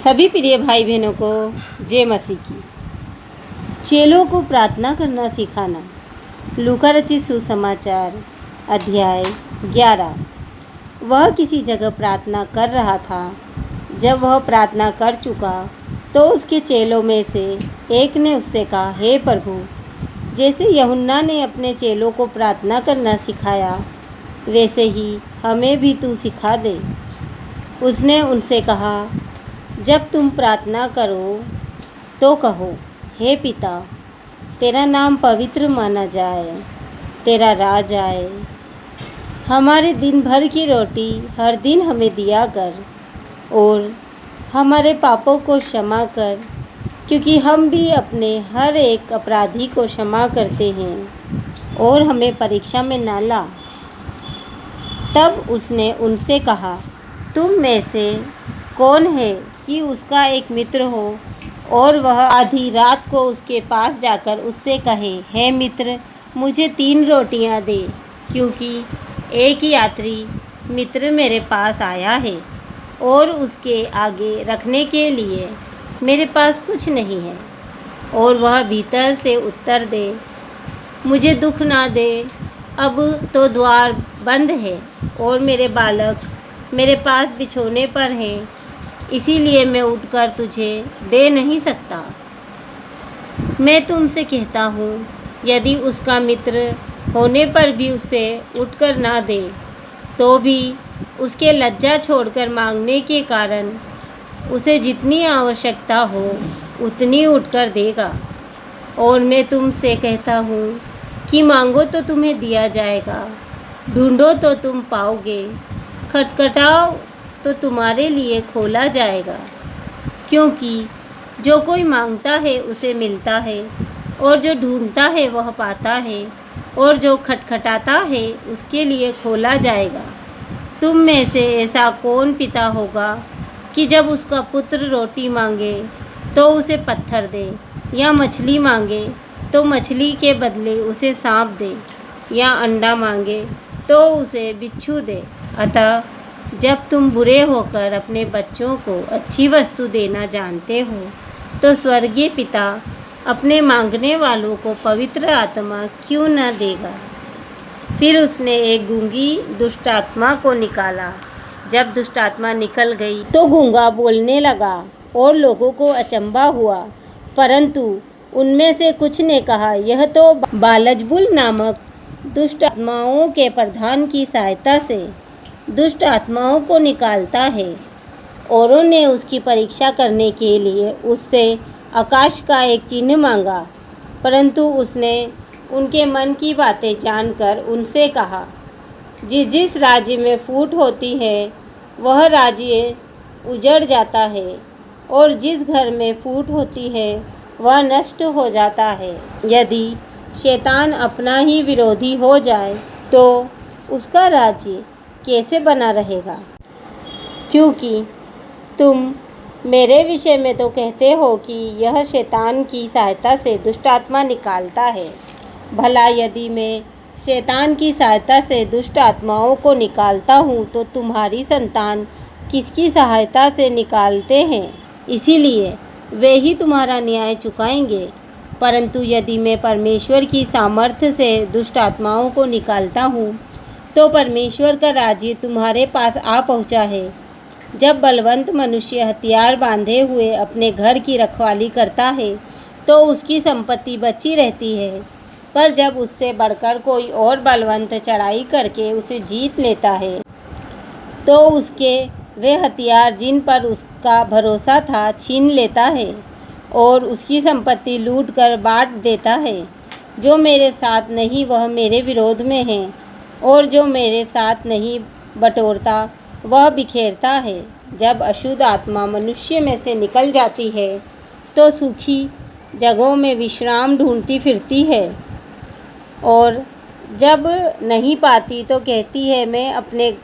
सभी प्रिय भाई बहनों को जय मसीह की। चेलों को प्रार्थना करना सिखाना। लूका रचित सुसमाचार अध्याय 11। वह किसी जगह प्रार्थना कर रहा था। जब वह प्रार्थना कर चुका तो उसके चेलों में से एक ने उससे कहा, हे प्रभु, जैसे यूहन्ना ने अपने चेलों को प्रार्थना करना सिखाया, वैसे ही हमें भी तू सिखा दे। उसने उनसे कहा, जब तुम प्रार्थना करो तो कहो, हे पिता, तेरा नाम पवित्र माना जाए, तेरा राज आए। हमारे दिन भर की रोटी हर दिन हमें दिया कर और हमारे पापों को क्षमा कर, क्योंकि हम भी अपने हर एक अपराधी को क्षमा करते हैं, और हमें परीक्षा में न ला। तब उसने उनसे कहा, तुम में से कौन है कि उसका एक मित्र हो और वह आधी रात को उसके पास जाकर उससे कहे, हे मित्र, मुझे 3 रोटियां दे, क्योंकि एक यात्री मित्र मेरे पास आया है और उसके आगे रखने के लिए मेरे पास कुछ नहीं है। और वह भीतर से उत्तर दे, मुझे दुख ना दे, अब तो द्वार बंद है और मेरे बालक मेरे पास बिछोने पर हैं, इसीलिए मैं उठकर तुझे दे नहीं सकता। मैं तुमसे कहता हूँ, यदि उसका मित्र होने पर भी उसे उठकर ना दे, तो भी उसके लज्जा छोड़कर मांगने के कारण उसे जितनी आवश्यकता हो उतनी उठकर देगा। और मैं तुमसे कहता हूँ कि मांगो तो तुम्हें दिया जाएगा, ढूंढो तो तुम पाओगे, खटखटाओ तो तुम्हारे लिए खोला जाएगा। क्योंकि जो कोई मांगता है उसे मिलता है, और जो ढूंढता है वह पाता है, और जो खटखटाता है उसके लिए खोला जाएगा। तुम में से ऐसा कौन पिता होगा कि जब उसका पुत्र रोटी मांगे तो उसे पत्थर दे, या मछली मांगे तो मछली के बदले उसे सांप दे, या अंडा मांगे तो उसे बिच्छू दे? अतः जब तुम बुरे होकर अपने बच्चों को अच्छी वस्तु देना जानते हो, तो स्वर्गीय पिता अपने मांगने वालों को पवित्र आत्मा क्यों न देगा। फिर उसने एक गूंगी दुष्ट आत्मा को निकाला। जब दुष्ट आत्मा निकल गई तो गूंगा बोलने लगा और लोगों को अचंभा हुआ, परंतु उनमें से कुछ ने कहा, यह तो बालजबुल नामक दुष्ट आत्माओं के प्रधान की सहायता से दुष्ट आत्माओं को निकालता है। औरों ने उसकी परीक्षा करने के लिए उससे आकाश का एक चिन्ह मांगा, परंतु उसने उनके मन की बातें जानकर उनसे कहा, जिस जिस राज्य में फूट होती है वह राज्य उजड़ जाता है, और जिस घर में फूट होती है वह नष्ट हो जाता है। यदि शैतान अपना ही विरोधी हो जाए तो उसका राज्य कैसे बना रहेगा? क्योंकि तुम मेरे विषय में तो कहते हो कि यह शैतान की सहायता से दुष्ट आत्मा निकालता है। भला यदि मैं शैतान की सहायता से दुष्ट आत्माओं को निकालता हूँ, तो तुम्हारी संतान किसकी सहायता से निकालते हैं? इसीलिए वे ही तुम्हारा न्याय चुकाएंगे। परंतु यदि मैं परमेश्वर की सामर्थ्य से दुष्ट आत्माओं को निकालता हूँ, तो परमेश्वर का राज्य तुम्हारे पास आ पहुँचा है। जब बलवंत मनुष्य हथियार बांधे हुए अपने घर की रखवाली करता है तो उसकी संपत्ति बची रहती है, पर जब उससे बढ़कर कोई और बलवंत चढ़ाई करके उसे जीत लेता है, तो उसके वे हथियार जिन पर उसका भरोसा था छीन लेता है और उसकी संपत्ति लूट कर बांट देता है। जो मेरे साथ नहीं वह मेरे विरोध में है, और जो मेरे साथ नहीं बटोरता वह बिखेरता है। जब अशुद्ध आत्मा मनुष्य में से निकल जाती है तो सूखी जगहों में विश्राम ढूंढती फिरती है, और जब नहीं पाती तो कहती है, मैं अपने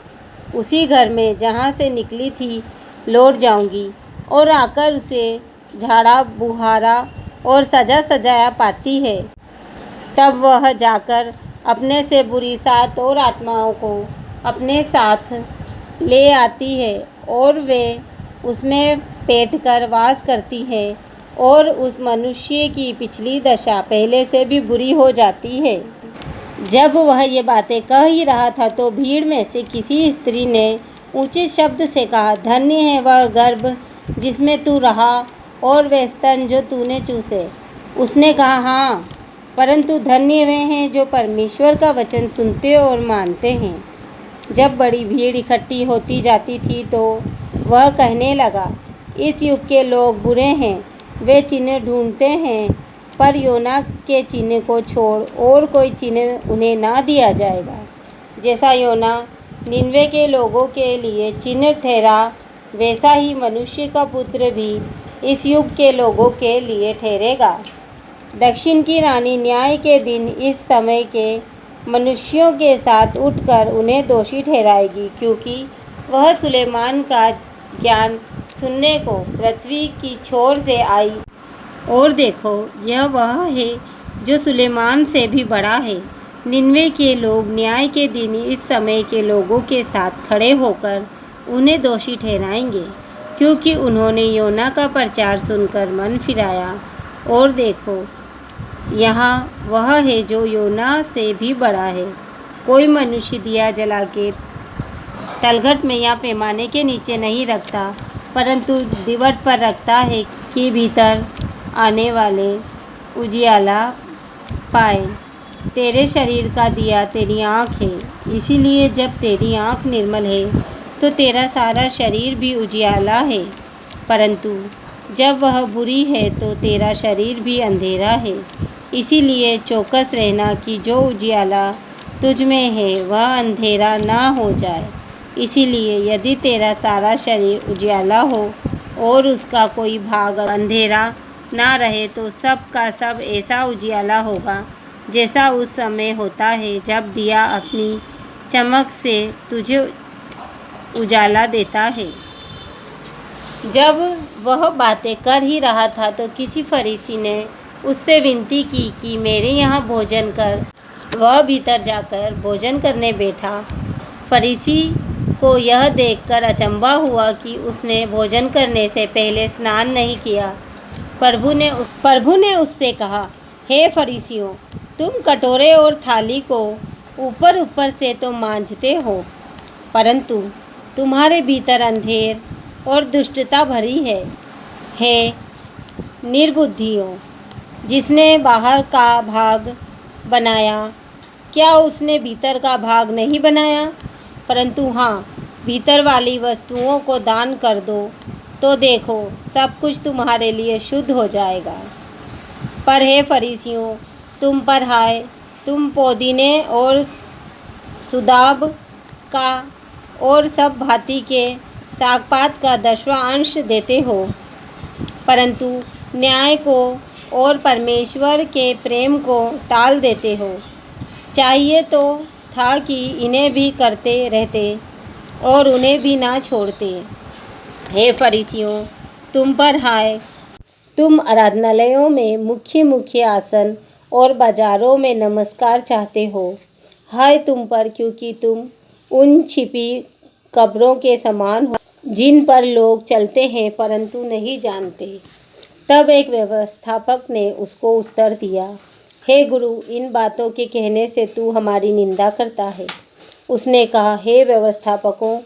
उसी घर में जहाँ से निकली थी लौट जाऊँगी, और आकर उसे झाड़ा बुहारा और सजा सजाया पाती है। तब वह जाकर अपने से बुरी 7 और आत्माओं को अपने साथ ले आती है, और वे उसमें पेट कर वास करती है और उस मनुष्य की पिछली दशा पहले से भी बुरी हो जाती है। जब वह ये बातें कह ही रहा था तो भीड़ में से किसी स्त्री ने ऊंचे शब्द से कहा, धन्य है वह गर्भ जिसमें तू रहा और वे स्तन जो तूने चूसे। उसने कहा, हाँ, परंतु धन्य वे हैं जो परमेश्वर का वचन सुनते और मानते हैं। जब बड़ी भीड़ इकट्ठी होती जाती थी तो वह कहने लगा, इस युग के लोग बुरे हैं, वे चिन्ह ढूंढते हैं, पर योना के चिन्ह को छोड़ और कोई चिन्ह उन्हें ना दिया जाएगा। जैसा योना निनवे के लोगों के लिए चिन्ह ठहरा, वैसा ही मनुष्य का पुत्र भी इस युग के लोगों के लिए ठहरेगा। दक्षिण की रानी न्याय के दिन इस समय के मनुष्यों के साथ उठकर उन्हें दोषी ठहराएगी, क्योंकि वह सुलेमान का ज्ञान सुनने को पृथ्वी की छोर से आई। और देखो, यह वह है जो सुलेमान से भी बड़ा है। निनवे के लोग न्याय के दिन इस समय के लोगों के साथ खड़े होकर उन्हें दोषी ठहराएंगे, क्योंकि उन्होंने योना का प्रचार सुनकर मन फिराया। और देखो, यहाँ वह है जो योना से भी बड़ा है। कोई मनुष्य दिया जला के तलघट में या पैमाने के नीचे नहीं रखता, परंतु दीवट पर रखता है कि भीतर आने वाले उजियाला पाए। तेरे शरीर का दिया तेरी आँख है, इसीलिए जब तेरी आँख निर्मल है तो तेरा सारा शरीर भी उजियाला है, परंतु जब वह बुरी है तो तेरा शरीर भी अंधेरा है। इसीलिए चौकस रहना कि जो उजियाला तुझ में है वह अंधेरा ना हो जाए। इसीलिए यदि तेरा सारा शरीर उजियाला हो और उसका कोई भाग अंधेरा ना रहे तो सब का सब ऐसा उजियाला होगा जैसा उस समय होता है जब दिया अपनी चमक से तुझे उजाला देता है। जब वह बातें कर ही रहा था तो किसी फरीसी ने उससे विनती की कि मेरे यहाँ भोजन कर। वह भीतर जाकर भोजन करने बैठा। फरीसी को यह देखकर अचंभा हुआ कि उसने भोजन करने से पहले स्नान नहीं किया। प्रभु ने उससे कहा, हे फरीसियों, तुम कटोरे और थाली को ऊपर ऊपर से तो मांजते हो, परंतु तुम्हारे भीतर अंधेर और दुष्टता भरी है। हे निर्बुद्धियों, जिसने बाहर का भाग बनाया, क्या उसने भीतर का भाग नहीं बनाया? परंतु हाँ, भीतर वाली वस्तुओं को दान कर दो, तो देखो सब कुछ तुम्हारे लिए शुद्ध हो जाएगा। पर हे फरीसियों, तुम पर हाय, तुम पुदीने और सुदाब का और सब भांति के सागपात का 10वां अंश देते हो, परंतु न्याय को और परमेश्वर के प्रेम को टाल देते हो। चाहिए तो था कि इन्हें भी करते रहते और उन्हें भी ना छोड़ते। हे फरीसियों, तुम पर हाय, तुम आराधनालयों में मुख्य मुख्य आसन और बाजारों में नमस्कार चाहते हो। हाय तुम पर, क्योंकि तुम उन छिपी कब्रों के समान हो जिन पर लोग चलते हैं परंतु नहीं जानते। तब एक व्यवस्थापक ने उसको उत्तर दिया, हे गुरु, इन बातों के कहने से तू हमारी निंदा करता है। उसने कहा, हे व्यवस्थापकों,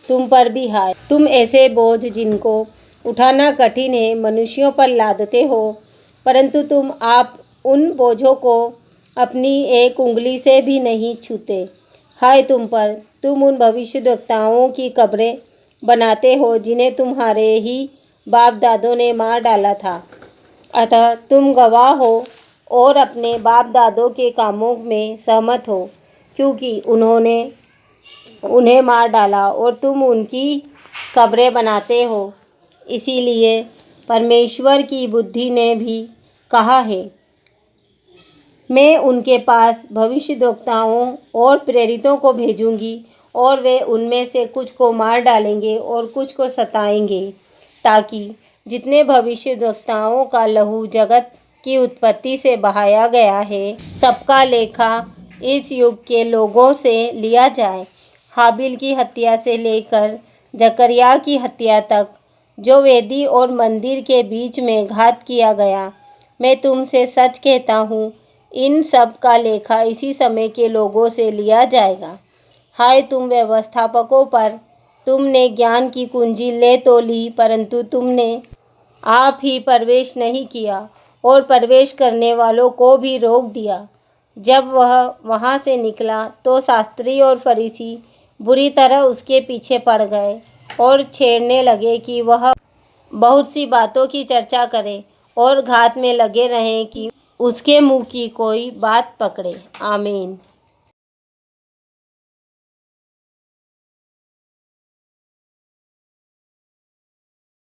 तुम पर भी हाय, तुम ऐसे बोझ जिनको उठाना कठिन है मनुष्यों पर लादते हो, परंतु तुम आप उन बोझों को अपनी एक उंगली से भी नहीं छूते। हाय तुम पर, तुम उन भविष्यद्वक्ताओं की कब्रें बनाते हो जिन्हें तुम्हारे ही बाप दादों ने मार डाला था। अतः तुम गवाह हो और अपने बाप दादों के कामों में सहमत हो, क्योंकि उन्होंने उन्हें मार डाला और तुम उनकी कब्रें बनाते हो। इसीलिए परमेश्वर की बुद्धि ने भी कहा है, मैं उनके पास भविष्यद्वक्ताओं और प्रेरितों को भेजूंगी और वे उनमें से कुछ को मार डालेंगे और कुछ को सताएंगे, ताकि जितने भविष्यद्वक्ताओं का लहू जगत की उत्पत्ति से बहाया गया है, सबका लेखा इस युग के लोगों से लिया जाए। हाबिल की हत्या से लेकर जकरिया की हत्या तक जो वेदी और मंदिर के बीच में घात किया गया। मैं तुमसे सच कहता हूँ, इन सब का लेखा इसी समय के लोगों से लिया जाएगा। हाय तुम व्यवस्थापकों पर, तुमने ज्ञान की कुंजी ले तो ली, परंतु तुमने आप ही प्रवेश नहीं किया और प्रवेश करने वालों को भी रोक दिया। जब वह वहाँ से निकला तो शास्त्री और फरीसी बुरी तरह उसके पीछे पड़ गए और छेड़ने लगे कि वह बहुत सी बातों की चर्चा करे और घात में लगे रहें कि उसके मुंह की कोई बात पकड़े। आमीन।